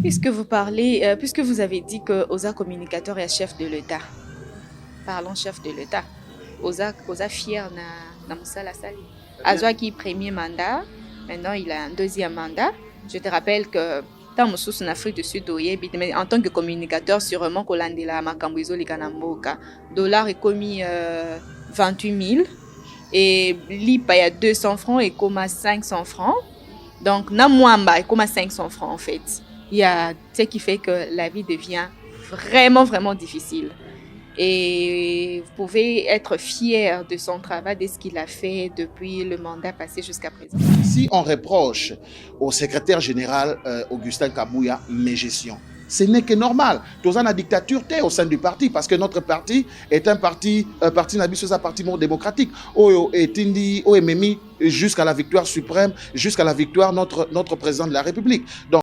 Puisque vous parlez, puisque vous avez dit que Oza communicateur est chef de l'État, parlons chef de l'État. Oza fier na musala sali. Azwa qui premier mandat, maintenant il a un deuxième mandat. Je te rappelle que dans mon en Afrique du Sud, mais en tant que communicateur, sûrement Kolandela Makambuizo Likanamboka, dollar est commis 28 000 et l'IPA il y a 200 francs et Koma 500 francs. Donc, Namwamba est comme à 500 francs en fait. Il y a ce qui fait que la vie devient vraiment, vraiment difficile. Et vous pouvez être fier de son travail, de ce qu'il a fait depuis le mandat passé jusqu'à présent. Si on reproche au secrétaire général Augustin Kabouya mégestion, ce n'est que normal. Tous en la dictature au sein du parti parce que notre parti est un parti parti démocratique. Oyo etindi, Memi jusqu'à la victoire suprême, jusqu'à la victoire notre président de la République. Donc